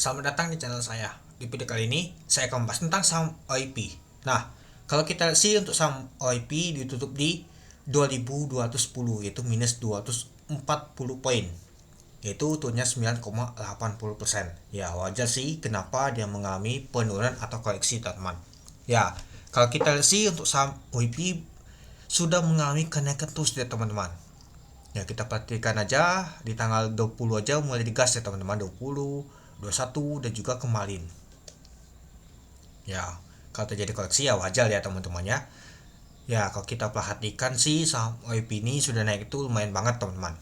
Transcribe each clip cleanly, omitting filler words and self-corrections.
Selamat datang di channel saya. Di video kali ini saya akan membahas tentang saham OIP. Nah, kalau kita lihat sih untuk saham OIP ditutup di 2210 yaitu minus 240 poin. Yaitu turunnya 9,80%. Ya, wajar sih kenapa dia mengalami penurunan atau koreksi, teman-teman. Ya, kalau kita lihat sih untuk saham OIP sudah mengalami kenaikan terus ya, teman-teman. Ya, kita perhatikan aja di tanggal 20 aja mulai digas ya, teman-teman. 20, 21 dan juga kemarin. Ya, kalau terjadi koreksi ya wajar ya, teman-teman ya. Ya, kalau kita perhatikan sih saham OIP ini sudah naik itu lumayan banget, teman-teman.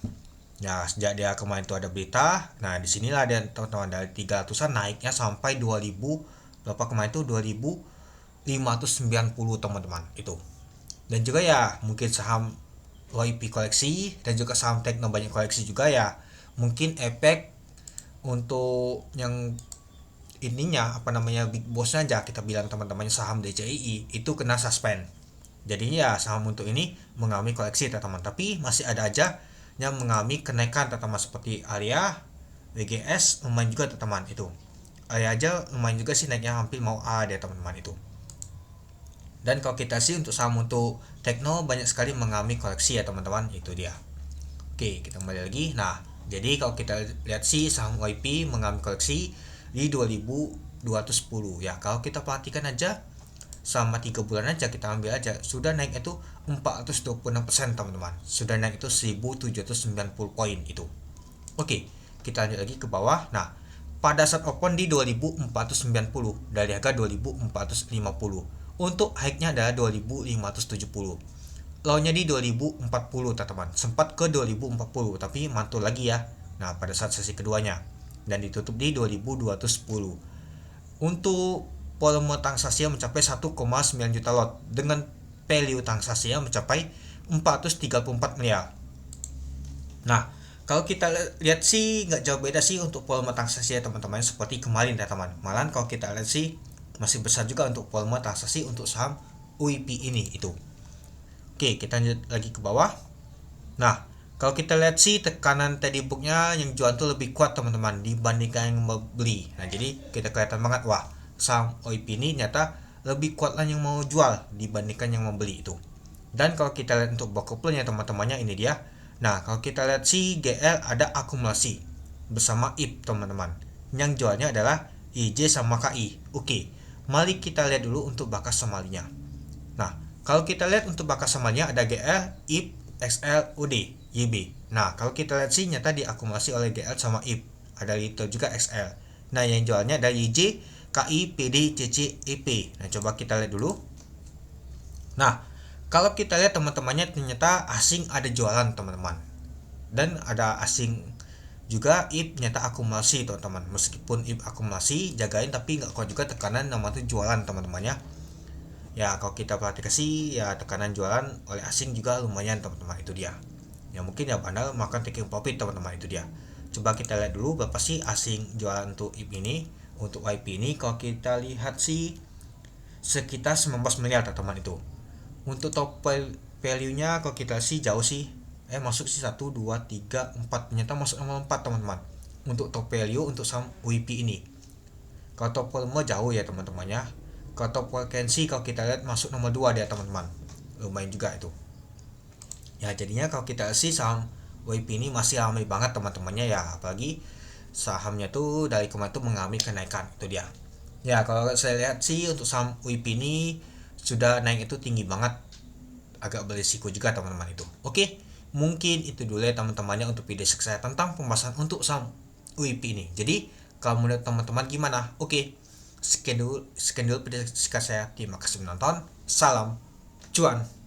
Ya, sejak dia kemarin itu ada berita. Nah, disinilah dia, teman-teman, dari 300-an naiknya sampai 2000 berapa kemarin itu 2590, teman-teman. Itu. Dan juga ya mungkin saham OIP koleksi dan juga saham Tekno banyak koleksi juga ya. Mungkin efek untuk yang ininya apa namanya big bossnya aja kita bilang, teman-temannya saham DCII itu kena suspend. Jadinya ya saham untuk ini mengalami koleksi, teman-teman. Tapi masih ada aja yang mengalami kenaikan, teman-teman, seperti Arya, WGS lumayan juga, teman-teman itu. Arya aja lumayan juga sih naiknya hampir mau A deh, teman-teman itu. Dan kalau kita sih untuk saham untuk Tekno banyak sekali mengalami koleksi ya, teman-teman, itu dia. Oke, kita kembali lagi. Nah, jadi kalau kita lihat sih saham OIP mengalami koleksi di 2210 ya. Kalau kita perhatikan aja selama 3 bulan aja kita ambil aja sudah naik itu 426%, teman-teman. Sudah naik itu 1790 poin itu. Oke, kita lanjut lagi ke bawah. Nah, pada saat open di 2490 dari harga 2450. Untuk high-nya adalah 2570. Low-nya di 2040, teman-teman. Sempat ke 2040 tapi mantul lagi ya. Nah, pada saat sesi keduanya dan ditutup di 2210. Untuk volume transaksi yang mencapai 1,9 juta lot dengan value transaksi yang mencapai 434 miliar. Nah, kalau kita lihat sih nggak jauh beda sih untuk volume transaksi ya, teman-teman, seperti kemarin ya, teman. Malahan kalau kita lihat sih masih besar juga untuk volume transaksi untuk saham UIP ini itu. Oke, kita lanjut lagi ke bawah. Nah, kalau kita lihat sih tekanan tadi booknya yang jual tuh lebih kuat, teman-teman, dibandingkan yang membeli. Nah, jadi kita kelihatan banget wah saham OIP ini nyata lebih kuat lah yang mau jual dibandingkan yang membeli itu. Dan kalau kita lihat untuk bokopelnya, teman-temannya ini dia. Nah, kalau kita lihat sih GL ada akumulasi bersama IP, teman-teman. Yang jualnya adalah IJ sama KI. Oke, mari kita lihat dulu untuk bakas samalinya. Nah, kalau kita lihat untuk bakas samalinya ada GL, IP, XL, UD, YB. Nah, kalau kita lihat sih nyata diakumulasi oleh GL sama IP. Ada itu juga XL. Nah, yang jualnya ada YJ, KI, PD, CC, EP. Nah, coba kita lihat dulu. Nah, kalau kita lihat teman-temannya ternyata asing ada jualan, teman-teman. Dan ada asing juga IP nyata akumulasi, teman-teman. Meskipun IP akumulasi jagain tapi nggak kuat juga tekanan nama itu jualan, teman-temannya. Ya, kalau kita perhatikan sih ya tekanan jualan oleh asing juga lumayan, teman-teman, itu dia. Ya mungkin ya bandel makan taking profit, teman-teman, itu dia. Coba kita lihat dulu berapa sih asing jualan untuk IP ini. Untuk YP ini kalau kita lihat sih sekitar 19 miliar, teman-teman, itu. Untuk top value-nya kalau kita sih jauh sih. Masuk sih 1 2 3 4. Ternyata masuk nomor 4, teman-teman. Untuk top value untuk saham WP ini. Kalau top volume jauh ya, teman-temannya. Kalau top frequency kalau kita lihat masuk nomor 2 dia, teman-teman. Lumayan juga itu. Ya, jadinya kalau kita sih saham WP ini masih ramai banget, teman-temannya ya. Apalagi sahamnya tuh dari kemarin tuh mengalami kenaikan, itu dia. Ya, kalau saya lihat sih untuk saham WP ini sudah naik itu tinggi banget, agak berisiko juga, teman-teman, itu. Oke, mungkin itu dulu ya, teman-temannya, untuk video saya tentang pembahasan untuk saham WP ini. Jadi kalau menurut teman-teman gimana? Oke, sekian dulu video saya. Terima kasih menonton. Salam cuan.